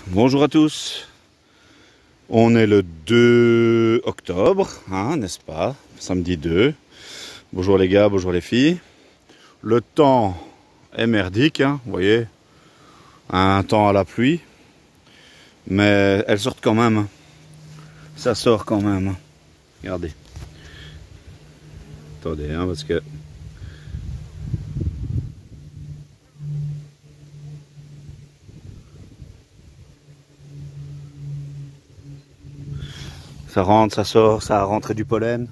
Bonjour à tous, on est le 2 octobre, hein, n'est-ce pas? Samedi 2. Bonjour les gars, bonjour les filles. Le temps est merdique, hein, vous voyez, un temps à la pluie, mais elles sortent quand même, hein. Ça sort quand même, hein. Regardez. Attendez, hein, parce que... ça rentre, ça sort, ça a rentré du pollen.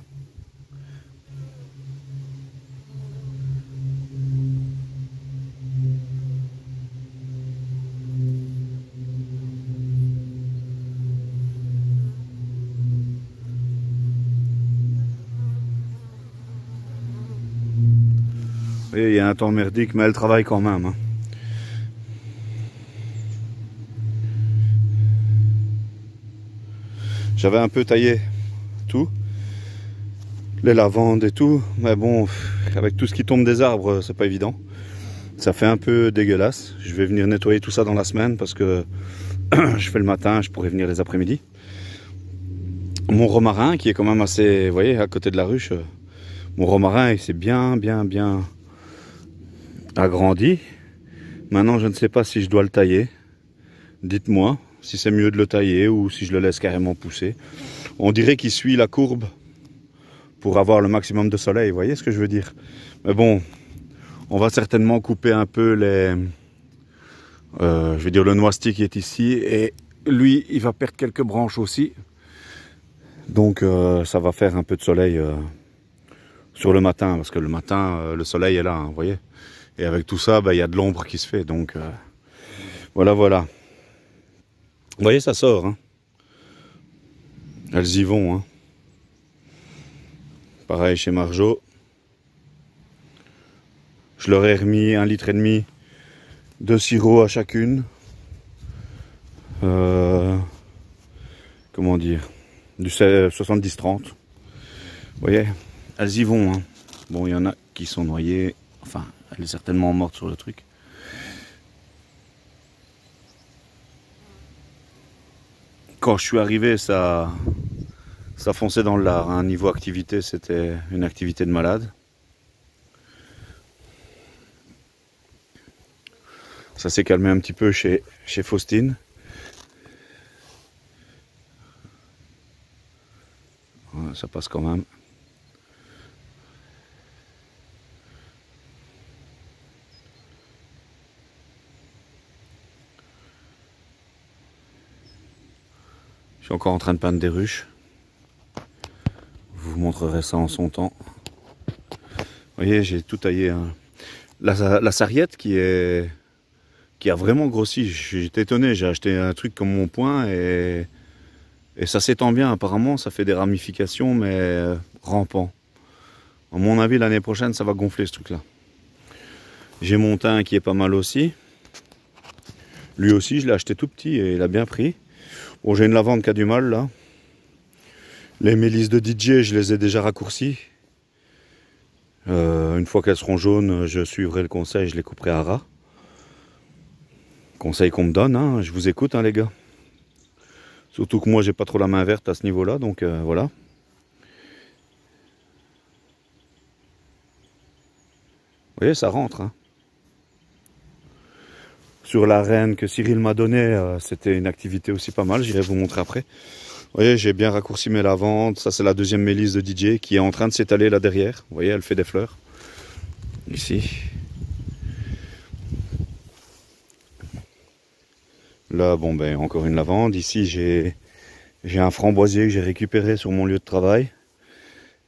Vous voyez, il y a un temps merdique, mais elle travaille quand même, hein. J'avais un peu taillé tout, les lavandes et tout, mais bon, avec tout ce qui tombe des arbres, c'est pas évident. Ça fait un peu dégueulasse. Je vais venir nettoyer tout ça dans la semaine parce que je fais le matin, je pourrais venir les après-midi. Mon romarin, qui est quand même assez, vous voyez, à côté de la ruche, mon romarin, il s'est bien agrandi. Maintenant, je ne sais pas si je dois le tailler. Dites-moi si c'est mieux de le tailler ou si je le laisse carrément pousser. On dirait qu'il suit la courbe pour avoir le maximum de soleil, vous voyez ce que je veux dire? Mais bon, on va certainement couper un peu les... je veux dire le noisetier qui est ici. Et lui, il va perdre quelques branches aussi. Donc ça va faire un peu de soleil sur le matin. Parce que le matin, le soleil est là, hein, vous voyez? Et avec tout ça, il y a de l'ombre qui se fait. Donc voilà. Vous voyez, ça sort, hein. Elles y vont, hein. Pareil chez Marjo. Je leur ai remis 1,5 litre de sirop à chacune. Comment dire, du 70-30. Vous voyez, elles y vont, hein. Bon, il y en a qui sont noyées. Enfin, elle est certainement morte sur le truc. Quand je suis arrivé, ça fonçait dans le lard, hein. Niveau activité, c'était une activité de malade. Ça s'est calmé un petit peu chez Faustine. Ouais, ça passe quand même. Je suis encore en train de peindre des ruches. Je vous montrerai ça en son temps. Vous voyez, j'ai tout taillé, hein. La sarriette qui a vraiment grossi. J'étais étonné, j'ai acheté un truc comme mon poing et ça s'étend bien. Apparemment, ça fait des ramifications, mais rampant. À mon avis, l'année prochaine, ça va gonfler ce truc-là. J'ai mon thym qui est pas mal aussi. Lui aussi, je l'ai acheté tout petit et il a bien pris. Bon, j'ai une lavande qui a du mal, là. Les mélisses de DJ, je les ai déjà raccourcies. Une fois qu'elles seront jaunes, je suivrai le conseil, je les couperai à ras. Conseil qu'on me donne, hein. Je vous écoute, hein, les gars. Surtout que moi, j'ai pas trop la main verte à ce niveau-là, donc voilà. Vous voyez, ça rentre, hein. Sur la reine que Cyril m'a donnée, c'était une activité aussi pas mal, j'irai vous montrer après. Vous voyez, j'ai bien raccourci mes lavandes. Ça, c'est la deuxième mélisse de DJ qui est en train de s'étaler là derrière. Vous voyez, elle fait des fleurs. Ici. Là, bon, ben, encore une lavande. Ici, j'ai un framboisier que j'ai récupéré sur mon lieu de travail.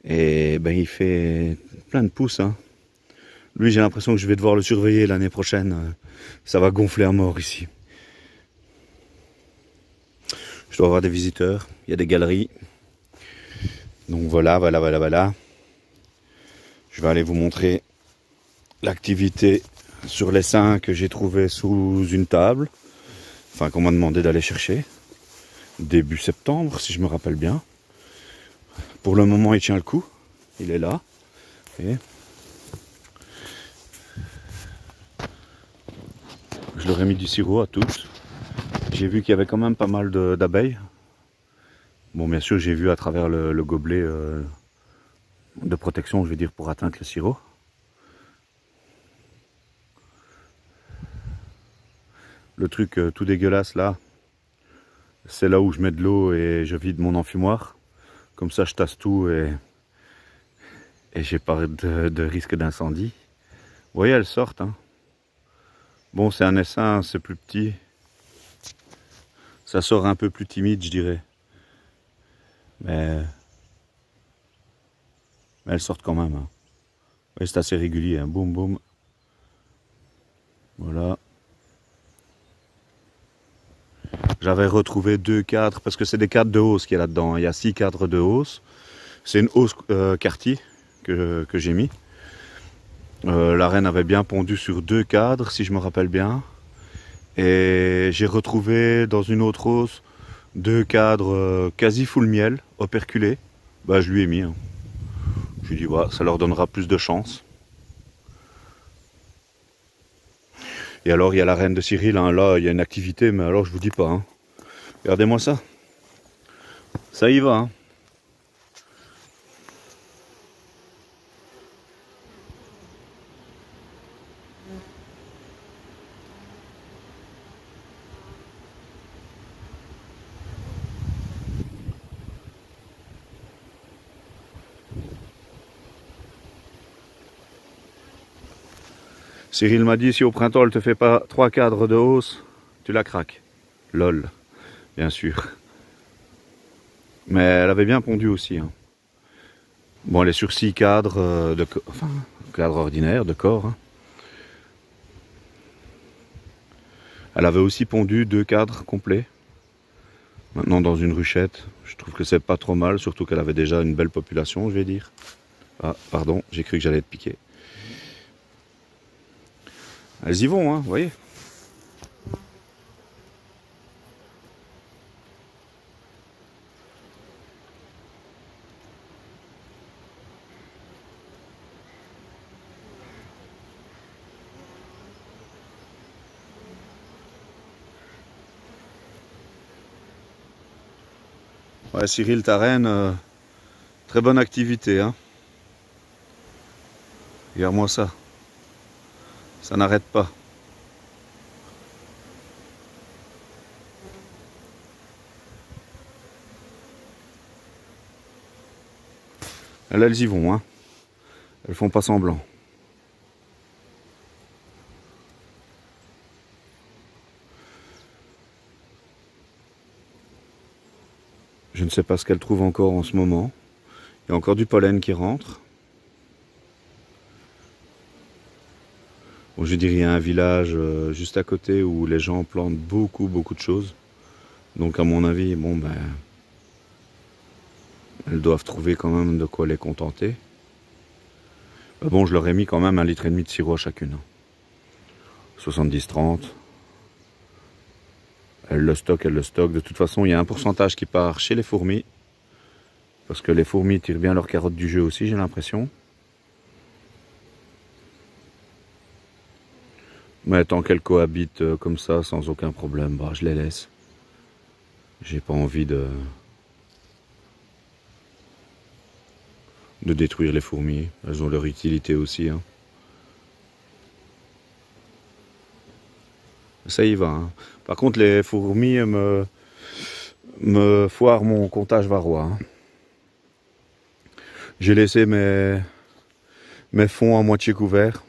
Et ben, il fait plein de pousses, hein. Lui, j'ai l'impression que je vais devoir le surveiller l'année prochaine. Ça va gonfler à mort ici. Je dois avoir des visiteurs. Il y a des galeries. Donc voilà. Je vais aller vous montrer l'activité sur les seins que j'ai trouvé sous une table. Enfin, qu'on m'a demandé d'aller chercher. Début septembre, si je me rappelle bien. Pour le moment, il tient le coup. Il est là. Et je leur ai mis du sirop à toutes. J'ai vu qu'il y avait quand même pas mal d'abeilles. Bon, bien sûr, j'ai vu à travers le gobelet de protection, je vais dire, pour atteindre le sirop. Le truc tout dégueulasse là, c'est là où je mets de l'eau et je vide mon enfumoir. Comme ça, je tasse tout et j'ai pas de risque d'incendie. Vous voyez, elles sortent. Hein. Bon, c'est un essaim, c'est plus petit. Ça sort un peu plus timide, je dirais. Mais elles sortent quand même. Hein. Oui, c'est assez régulier. Hein. Boum, boum. Voilà. J'avais retrouvé 2 cadres, parce que c'est des cadres de hausse qu'il y a là-dedans. Il y a 6 cadres de hausse. C'est une hausse quartier que j'ai mis. La reine avait bien pondu sur 2 cadres, si je me rappelle bien. Et j'ai retrouvé dans une autre hausse 2 cadres quasi full miel, operculés. Bah, je lui ai mis. Hein. Je lui ai dit, voilà, ça leur donnera plus de chance. Et alors, il y a la reine de Cyril. Hein. Là, il y a une activité, mais alors, je vous dis pas. Hein. Regardez-moi ça. Ça y va. Hein. Cyril m'a dit, si au printemps elle te fait pas 3 cadres de hausse, tu la craques. Lol, bien sûr. Mais elle avait bien pondu aussi. Hein. Bon, elle est sur 6 cadres, enfin, cadres ordinaires, de corps. Hein. Elle avait aussi pondu 2 cadres complets. Maintenant dans une ruchette, je trouve que c'est pas trop mal, surtout qu'elle avait déjà une belle population, je vais dire. Ah, pardon, j'ai cru que j'allais être piqué. Elles y vont, hein, vous voyez. Ouais, Cyril, ta reine, très bonne activité. Hein. Regarde-moi ça. Ça n'arrête pas. Elles y vont. Hein. Elles font pas semblant. Je ne sais pas ce qu'elles trouvent encore en ce moment. Il y a encore du pollen qui rentre. Bon, je dirais il y a un village juste à côté où les gens plantent beaucoup de choses. Donc à mon avis, bon ben, elles doivent trouver quand même de quoi les contenter. Bon, je leur ai mis quand même 1,5 litre de sirop à chacune. 70-30. Elles le stockent. De toute façon, il y a un pourcentage qui part chez les fourmis. Parce que les fourmis tirent bien leurs carottes du jeu aussi, j'ai l'impression. Mais tant qu'elles cohabitent comme ça, sans aucun problème, bah, je les laisse. J'ai pas envie de détruire les fourmis. Elles ont leur utilité aussi. Hein. Ça y va. Hein. Par contre, les fourmis me foirent mon comptage varroa. Hein. J'ai laissé mes fonds à moitié couverts.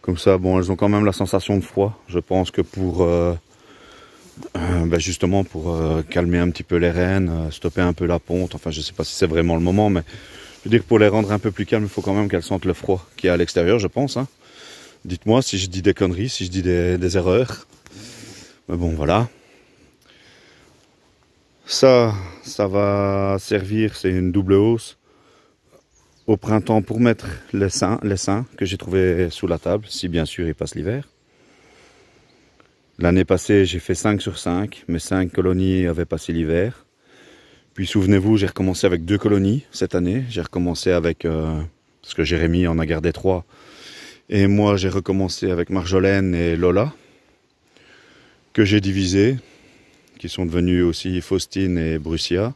Comme ça, bon, elles ont quand même la sensation de froid. Je pense que pour ben justement pour calmer un petit peu les reines, stopper un peu la ponte. Enfin, je sais pas si c'est vraiment le moment, mais je veux dire que pour les rendre un peu plus calmes, il faut quand même qu'elles sentent le froid qui est à l'extérieur, je pense. Hein. Dites-moi si je dis des conneries, si je dis des erreurs. Mais bon, voilà. Ça va servir, c'est une double hausse. Au printemps pour mettre les seins que j'ai trouvé sous la table, si bien sûr il passe l'hiver. L'année passée, j'ai fait 5 sur 5. Mes 5 colonies avaient passé l'hiver. Puis souvenez-vous, j'ai recommencé avec 2 colonies cette année. J'ai recommencé avec... parce que Jérémy en a gardé 3. Et moi, j'ai recommencé avec Marjolaine et Lola. que j'ai divisées, qui sont devenues aussi Faustine et Brussia.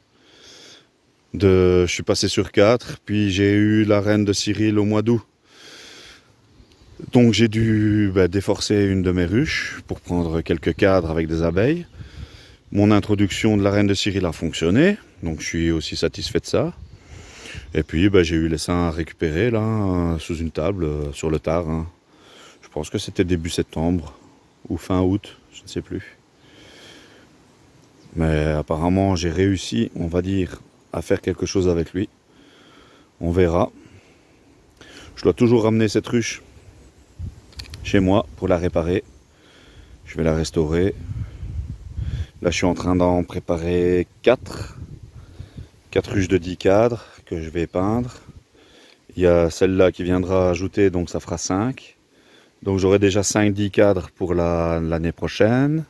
Je suis passé sur 4, puis j'ai eu la reine de Cyril au mois d'août. Donc j'ai dû déforcer une de mes ruches pour prendre quelques cadres avec des abeilles. Mon introduction de la reine de Cyril a fonctionné, donc je suis aussi satisfait de ça. Et puis j'ai eu les seins à récupérer là, sous une table, sur le tard. Hein. Je pense que c'était début septembre ou fin août, je ne sais plus. Mais apparemment j'ai réussi, on va dire, à faire quelque chose avec lui. On verra. Je dois toujours ramener cette ruche chez moi pour la réparer. Je vais la restaurer. Là je suis en train d'en préparer 4 ruches de 10 cadres que je vais peindre. Il y a celle-là qui viendra ajouter, donc ça fera 5. Donc j'aurai déjà 5-10 cadres pour l'année prochaine.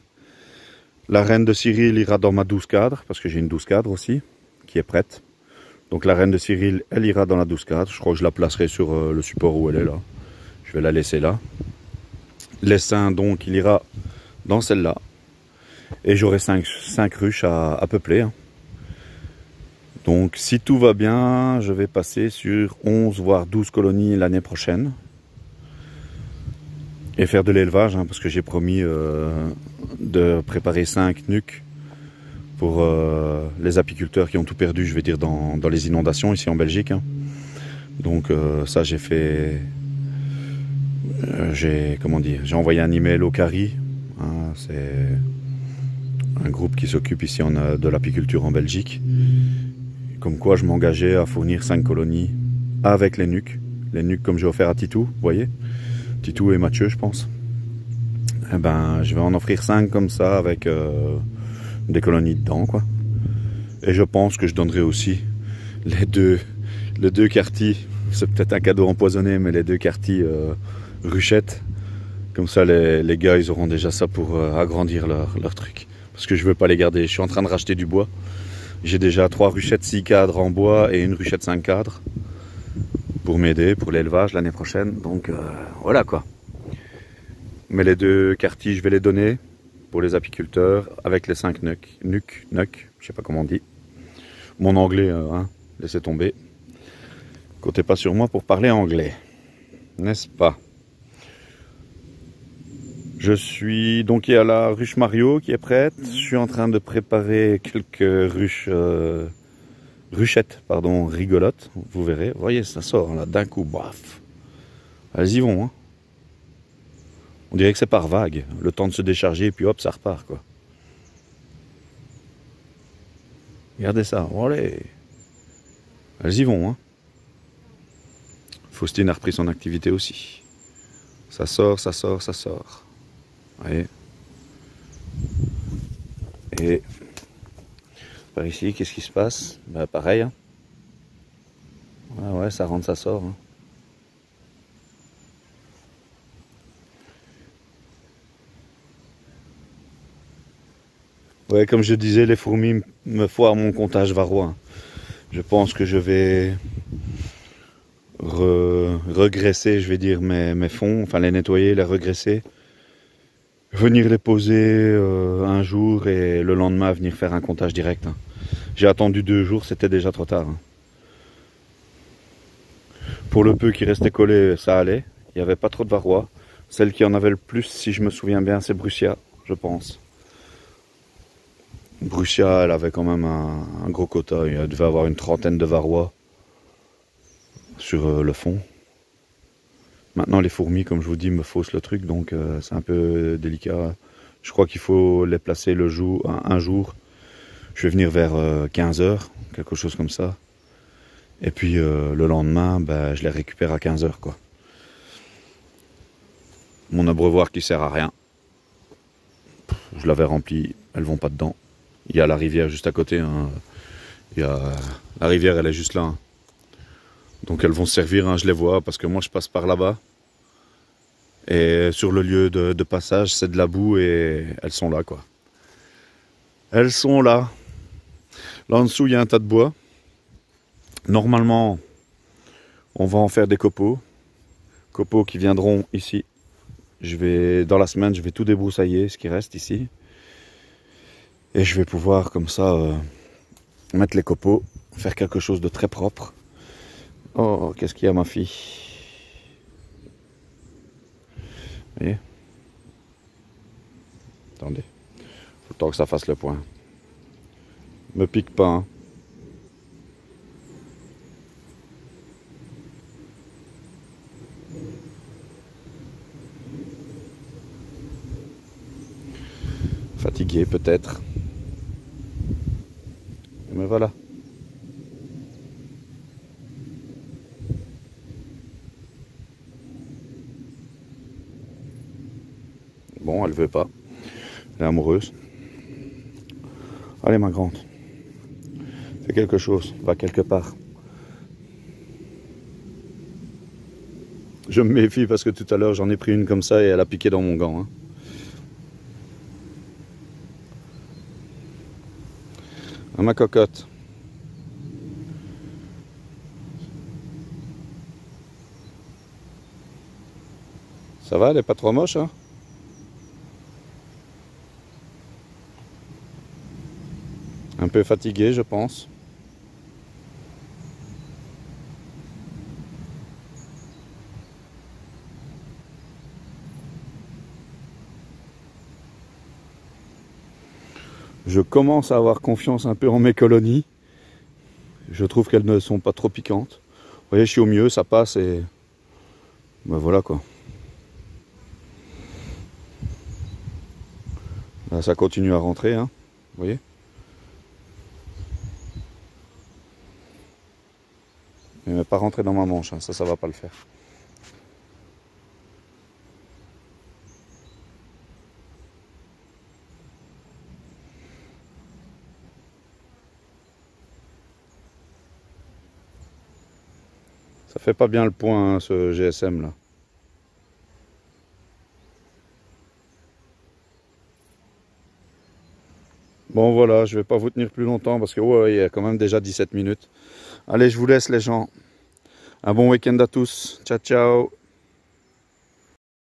La reine de Cyril ira dans ma 12 cadres, parce que j'ai une 12 cadres aussi, qui est prête. Donc la reine de Cyril, elle ira dans la 12 cadres. Je crois que je la placerai sur le support où elle est là. Je vais la laisser là. L'essaim, donc, il ira dans celle-là. Et j'aurai 5 ruches à peupler. Hein. Donc si tout va bien, je vais passer sur 11 voire 12 colonies l'année prochaine. Et faire de l'élevage, hein, parce que j'ai promis de préparer 5 nucs pour les apiculteurs qui ont tout perdu, je vais dire, dans les inondations ici en Belgique. Hein. Donc ça j'ai fait... j'ai envoyé un email au CARI. Hein, c'est un groupe qui s'occupe ici de l'apiculture en Belgique. Comme quoi je m'engageais à fournir 5 colonies avec les nucs. Les nucs comme j'ai offert à Titou, vous voyez. Titou et Mathieu, je pense. Eh ben, je vais en offrir 5 comme ça avec des colonies dedans, quoi. Et je pense que je donnerai aussi les deux quartiers. C'est peut-être un cadeau empoisonné, mais les 2 quartiers ruchettes. Comme ça, les gars, ils auront déjà ça pour agrandir leur truc. Parce que je veux pas les garder. Je suis en train de racheter du bois. J'ai déjà 3 ruchettes 6 cadres en bois et une ruchette 5 cadres. Pour m'aider pour l'élevage l'année prochaine. Donc voilà quoi. Mais les 2 quartiers, je vais les donner pour les apiculteurs avec les 5 nucs, je sais pas comment on dit. Mon anglais, hein, laissez tomber. Comptez pas sur moi pour parler anglais, n'est-ce pas? Je suis donc il y a la ruche Mario qui est prête. Je suis en train de préparer quelques ruchettes, pardon, rigolotes. Vous verrez, vous voyez, ça sort là d'un coup, bref. Elles y vont, hein. On dirait que c'est par vague, le temps de se décharger et puis hop, ça repart quoi. Regardez ça, allez. Elles y vont, hein. Faustine a repris son activité aussi. Ça sort, ça sort, ça sort. Vous voyez. Et par ici, qu'est-ce qui se passe? Ben, pareil. Hein. Ouais, ça rentre, ça sort. Hein. Ouais, comme je disais, les fourmis me foirent mon comptage varroa. Je pense que je vais regresser, je vais dire, mes fonds, enfin les nettoyer, les regresser. Venir les poser un jour et le lendemain venir faire un comptage direct. Hein. J'ai attendu 2 jours, c'était déjà trop tard. Hein. Pour le peu qui restait collé, ça allait. Il n'y avait pas trop de varroa. Celle qui en avait le plus, si je me souviens bien, c'est Brussia, je pense. Brussia, elle avait quand même un gros quota. Il devait avoir une 30aine de varroa sur le fond. Maintenant, les fourmis, comme je vous dis, me faussent le truc, donc c'est un peu délicat. Je crois qu'il faut les placer un jour. Je vais venir vers 15 h, quelque chose comme ça. Et puis le lendemain, ben, je les récupère à 15 h, quoi. Mon abreuvoir qui sert à rien. Je l'avais rempli, elles vont pas dedans. Il y a la rivière juste à côté. Hein. La rivière, elle est juste là. Hein. Donc elles vont servir, hein, je les vois, parce que moi je passe par là-bas. Et sur le lieu de passage, c'est de la boue et elles sont là, quoi. Elles sont là. Là en dessous, il y a un tas de bois. Normalement, on va en faire des copeaux. Copeaux qui viendront ici Dans la semaine, je vais tout débroussailler, ce qui reste ici. Et je vais pouvoir, comme ça, mettre les copeaux, faire quelque chose de très propre. Oh, qu'est-ce qu'il y a, ma fille? Vous voyez? Attendez. Faut le temps que ça fasse le point. Me pique pas, hein. Fatigué peut-être. Mais voilà. Bon, elle veut pas. Elle est amoureuse. Allez, ma grande. Fais quelque chose. Va quelque part. Je me méfie parce que tout à l'heure, j'en ai pris une comme ça et elle a piqué dans mon gant, hein. Ah, ma cocotte. Ça va, elle est pas trop moche, hein? Un peu fatiguée, je pense. Je commence à avoir confiance un peu en mes colonies. Je trouve qu'elles ne sont pas trop piquantes. Vous voyez, je suis au mieux, ça passe et... Ben voilà quoi. Là, ça continue à rentrer, hein. Vous voyez? Mais pas rentrer dans ma manche, hein. Ça va pas le faire. Ça fait pas bien le point, hein, ce GSM là. Bon voilà, je vais pas vous tenir plus longtemps parce que ouais, il y a quand même déjà 17 minutes. Allez, je vous laisse les gens. Un bon week-end à tous. Ciao, ciao.